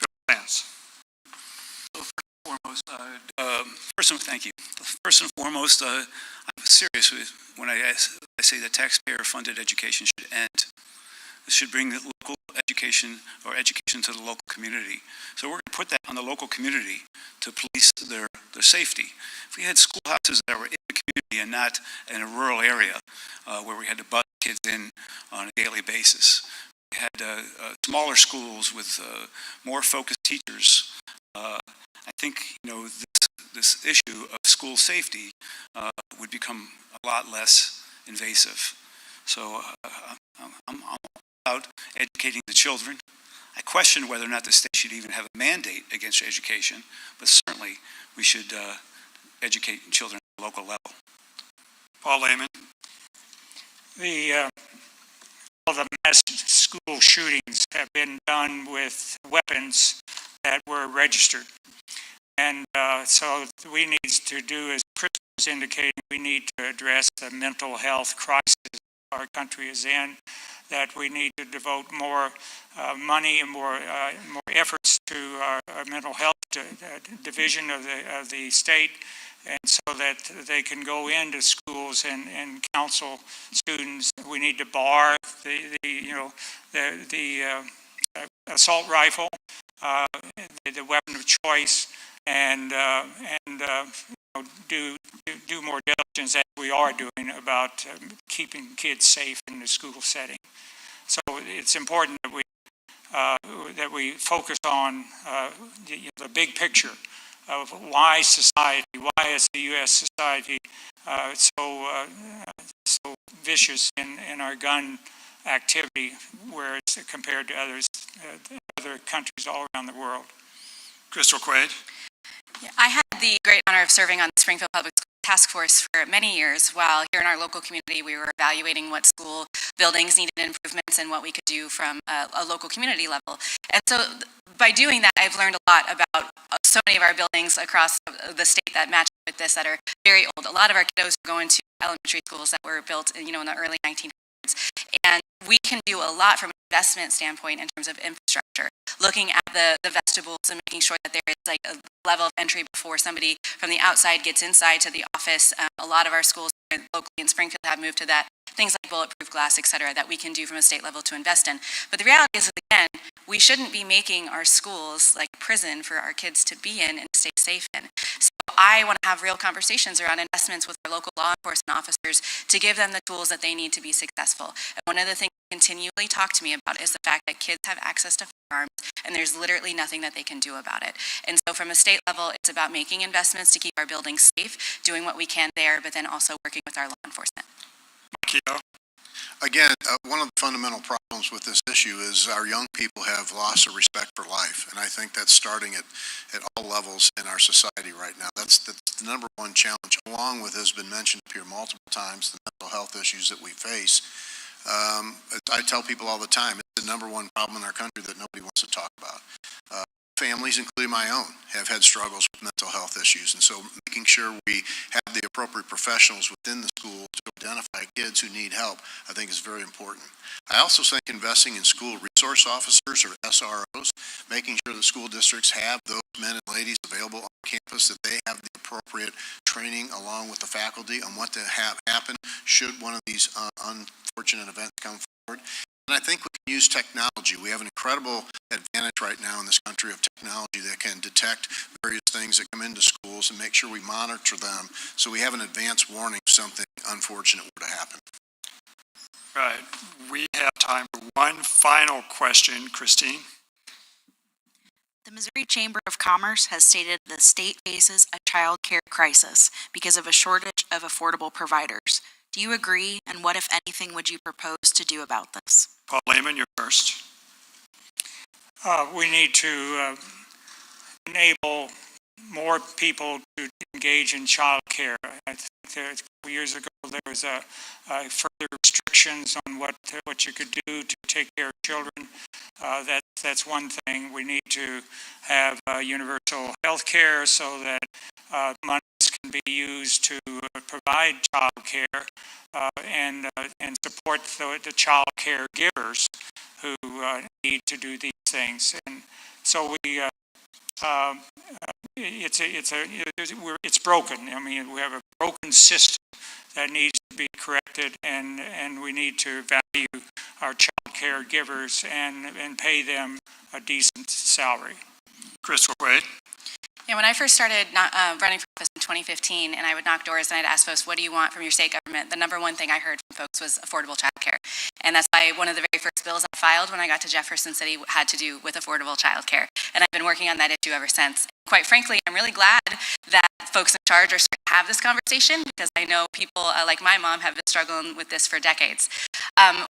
Bill Slants? Thank you. First and foremost, I'm serious when I say that taxpayer-funded education should end. should bring the local education or education to the local community. So we're going to put that on the local community to police their safety. If we had schoolhouses that were in the community and not in a rural area where we had to bus kids in on a daily basis, we had smaller schools with more focused teachers, I think, this issue of school safety would become a lot less invasive. So I'm all about educating the children. I question whether or not the state should even have a mandate against education, but certainly we should educate children at the local level. Paul Lehman. All the mass school shootings have been done with weapons that were registered. And so we need to do, as Chris was indicating, we need to address the mental health crisis our country is in, that we need to devote more money and more efforts to our mental health division of the state, and so that they can go into schools and counsel students. We need to bar the assault rifle, the weapon of choice, and do more diligence as we are doing about keeping kids safe in the school setting. So it's important that we focus on the big picture of why is the U.S. society so vicious in our gun activity, where it's compared to other countries all around the world. Crystal Quaid. Yeah, I had the great honor of serving on the Springfield Public School Task Force for many years, while here in our local community we were evaluating what school buildings needed improvements and what we could do from a local community level. And so by doing that, I've learned a lot about so many of our buildings across the state that match with this, that are very old. A lot of our kiddos are going to elementary schools that were built in the early 1900s. And we can do a lot from an investment standpoint in terms of infrastructure, looking at the vestibules and making sure that there is like a level of entry before somebody from the outside gets inside to the office. A lot of our schools locally in Springfield have moved to that. Things like bulletproof glass, et cetera, that we can do from a state level to invest in. But the reality is, again, we shouldn't be making our schools like prison for our kids to be in and stay safe in. So I want to have real conversations around investments with our local law enforcement officers to give them the tools that they need to be successful. And one of the things they continually talk to me about is the fact that kids have access to firearms, and there's literally nothing that they can do about it. And so from a state level, it's about making investments to keep our buildings safe, doing what we can there, but then also working with our law enforcement. Again, one of the fundamental problems with this issue is our young people have lost a respect for life, and I think that's starting at all levels in our society right now. That's the number one challenge, along with, has been mentioned here multiple times, the mental health issues that we face. I tell people all the time, it's the number one problem in our country that nobody wants to talk about. Families, including my own, have had struggles with mental health issues, and so making sure we have the appropriate professionals within the school to identify kids who need help, I think is very important. I also think investing in school resource officers, or SROs, making sure the school districts have those men and ladies available on campus, that they have the appropriate training along with the faculty on what to happen should one of these unfortunate events come forward. And I think we can use technology. We have an incredible advantage right now in this country of technology that can detect various things that come into schools and make sure we monitor them so we have an advance warning if something unfortunate were to happen. Right. We have time for one final question. Christine? The Missouri Chamber of Commerce has stated the state faces a child care crisis because of a shortage of affordable providers. Do you agree, and what, if anything, would you propose to do about this? Paul Lehman, you're first. We need to enable more people to engage in child care. I think a couple years ago there was further restrictions on what you could do to take care of children. That's one thing. We need to have universal health care so that monies can be used to provide child care and support the child care givers who need to do these things. And so it's broken. I mean, we have a broken system that needs to be corrected, and we need to value our child caregivers and pay them a decent salary. Crystal Wade. Yeah, when I first started running for office in 2015, and I would knock doors and I'd ask folks, what do you want from your state government? The number one thing I heard from folks was affordable childcare. And that's why one of the very first bills I filed when I got to Jefferson City had to do with affordable childcare. And I've been working on that issue ever since. Quite frankly, I'm really glad that folks in charge are starting to have this conversation, because I know people like my mom have been struggling with this for decades.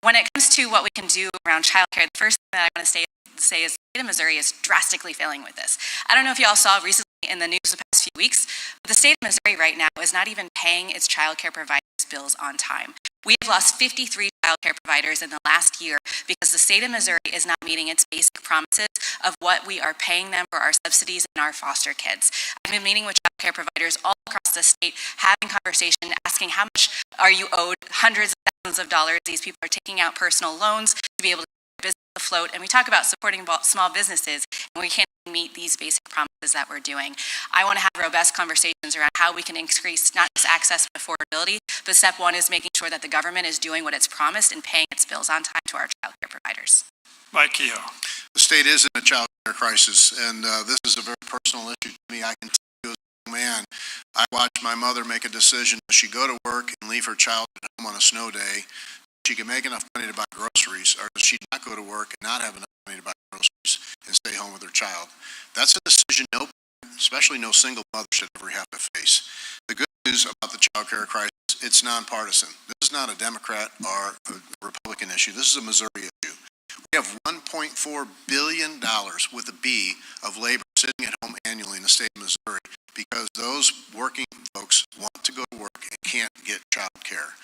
When it comes to what we can do around childcare, the first thing that I want to say is the state of Missouri is drastically failing with this. I don't know if you all saw recently in the news the past few weeks, but the state of Missouri right now is not even paying its childcare providers bills on time. We have lost 53 childcare providers in the last year because the state of Missouri is not meeting its basic promises of what we are paying them for our subsidies and our foster kids. I've been meeting with childcare providers all across the state, having conversation, asking how much are you owed, hundreds of thousands of dollars. These people are taking out personal loans to be able to keep their business afloat, and we talk about supporting small businesses, and we can't meet these basic promises that we're doing. I want to have robust conversations around how we can increase not just access but affordability, but step one is making sure that the government is doing what it's promised and paying its bills on time to our child care providers. Mike Kehoe. The state is in a child care crisis, and this is a very personal issue to me. I can tell you as a young man, I watched my mother make a decision. Does she go to work and leave her child at home on a snow day? She can make enough money to buy groceries, or does she not go to work and not have enough money to buy groceries and stay home with her child? That's a decision no parent, especially no single mother, should ever have to face. The good news about the child care crisis, it's nonpartisan. This is not a Democrat or a Republican issue. This is a Missouri issue. We have $1.4 billion with a B of labor sitting at home annually in the state of Missouri because those working folks want to go to work and can't get child care.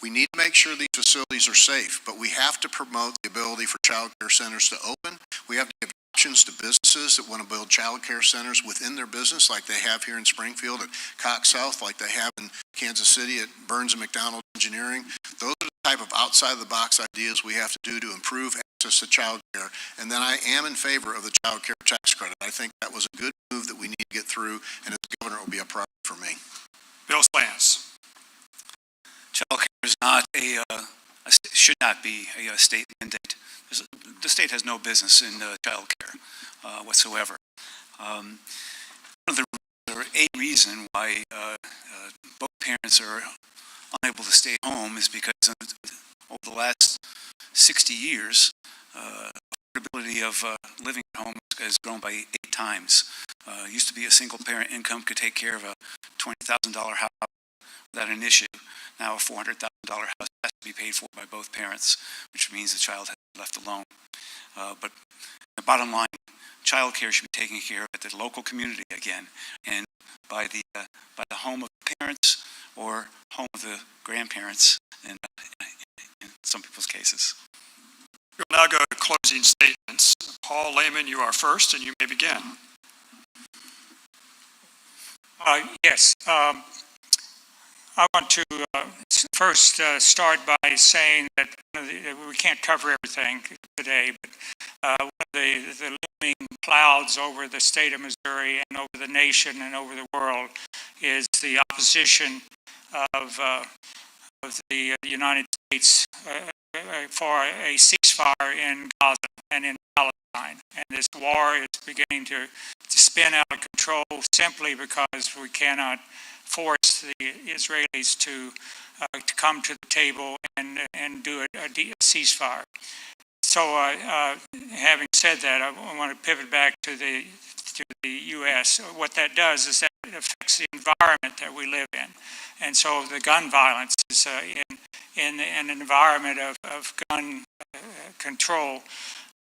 We need to make sure these facilities are safe, but we have to promote the ability for child care centers to open. We have to give options to businesses that want to build child care centers within their business, like they have here in Springfield at Cox South, like they have in Kansas City at Burns and McDonald Engineering. Those are the type of outside-the-box ideas we have to do to improve access to child care. And then I am in favor of the child care tax credit. I think that was a good move that we need to get through, and as governor, it will be a priority for me. Bill Slants. Child care is not should not be a state mandate. The state has no business in child care whatsoever. One of the or a reason why both parents are unable to stay home is because over the last 60 years, affordability of living at home has grown by 8 times. Used to be a single parent income could take care of a $20,000 house without an issue. Now a $400,000 house has to be paid for by both parents, which means the child has to be left alone. But the bottom line, child care should be taken care of at the local community again, and by the home of the parents or home of the grandparents in some people's cases. We'll now go to closing statements. Paul Lehman, you are first, and you may begin. Yes. I want to first start by saying that we can't cover everything today, but one of the looming clouds over the state of Missouri and over the nation and over the world is the opposition of the United States for a ceasefire in Gaza and in Palestine. And this war is beginning to spin out of control simply because we cannot force the Israelis to come to the table and do a ceasefire. So having said that, I want to pivot back to the U.S. What that does is that it affects the environment that we live in. And so the gun violence is in an environment of gun control.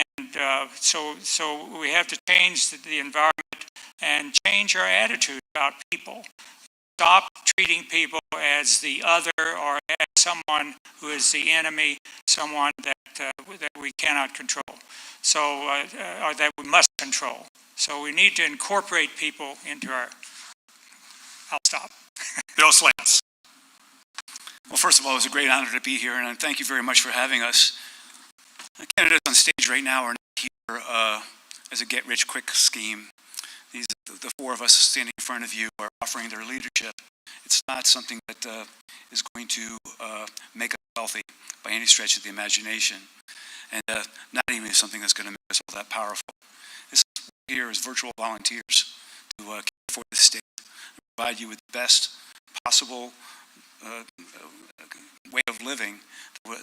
And so we have to change the environment and change our attitude about people. Stop treating people as the other or as someone who is the enemy, someone that we cannot control, or that we must control. So we need to incorporate people into our... I'll stop. Bill Slants. Well, first of all, it's a great honor to be here, and thank you very much for having us. The candidates on stage right now are not here as a get-rich-quick scheme. The 4 of us standing in front of you are offering their leadership. It's not something that is going to make us wealthy by any stretch of the imagination. and not even something that's going to make us all that powerful. This here is virtual volunteers to care for the state, provide you with the best possible way of living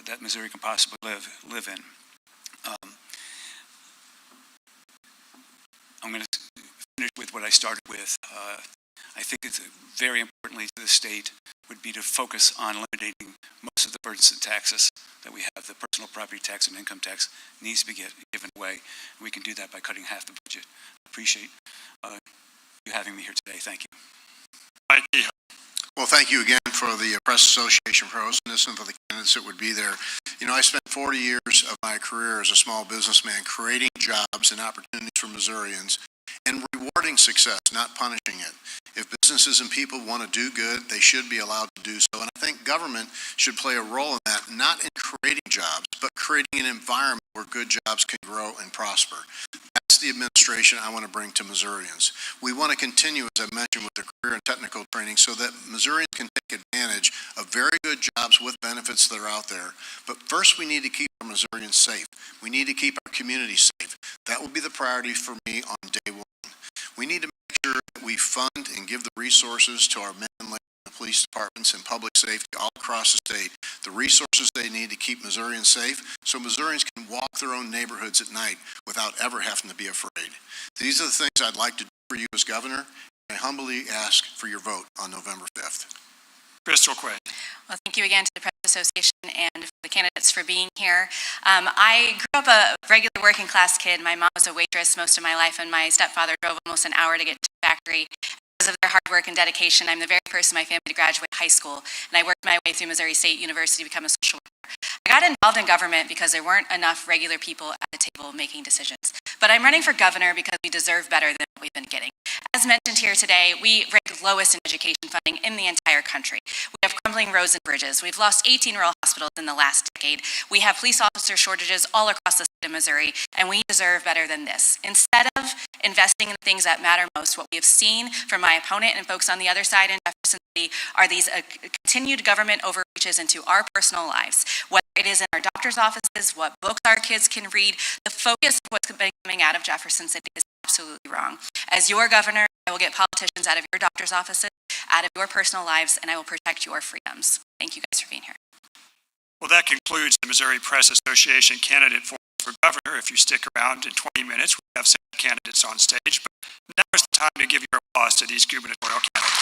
that Missouri can possibly live in. I'm going to finish with what I started with. I think it's very importantly to the state would be to focus on eliminating most of the burdensome taxes that we have. The personal property tax and income tax needs to be given away. And we can do that by cutting half the budget. I appreciate you having me here today. Thank you. Mike Kehoe. Well, thank you again for the Press Association for hosting this and for the candidates that would be there. You know, I spent 40 years of my career as a small businessman creating jobs and opportunities for Missourians and rewarding success, not punishing it. If businesses and people want to do good, they should be allowed to do so. And I think government should play a role in that, not in creating jobs, but creating an environment where good jobs can grow and prosper. That's the administration I want to bring to Missourians. We want to continue, as I mentioned, with the career and technical training so that Missourians can take advantage of very good jobs with benefits that are out there. But first, we need to keep our Missourians safe. We need to keep our community safe. That will be the priority for me on day one. We need to make sure that we fund and give the resources to our men and ladies in the police departments and public safety all across the state, the resources they need to keep Missourians safe so Missourians can walk their own neighborhoods at night without ever having to be afraid. These are the things I'd like to do for you as governor, and I humbly ask for your vote on November 5th. Crystal Quay. Well, thank you again to the Press Association and for the candidates for being here. I grew up a regular working class kid. My mom was a waitress most of my life, and my stepfather drove almost an hour to get to the factory. Because of their hard work and dedication, I'm the very first in my family to graduate high school, and I worked my way through Missouri State University to become a social worker. I got involved in government because there weren't enough regular people at the table making decisions. But I'm running for governor because we deserve better than what we've been getting. As mentioned here today, we rank lowest in education funding in the entire country. We have crumbling roads and bridges. We've lost 18 rural hospitals in the last decade. We have police officer shortages all across the state of Missouri, and we deserve better than this. Instead of investing in the things that matter most, what we have seen from my opponent and folks on the other side in Jefferson City are these continued government overreaches into our personal lives, whether it is in our doctor's offices, what books our kids can read. The focus of what's been coming out of Jefferson City is absolutely wrong. As your governor, I will get politicians out of your doctor's offices, out of your personal lives, and I will protect your freedoms. Thank you guys for being here. Well, that concludes the Missouri Press Association candidate forum for governor. If you stick around in 20 minutes, we have 7 candidates on stage. But now is the time to give your applause to these gubernatorial candidates.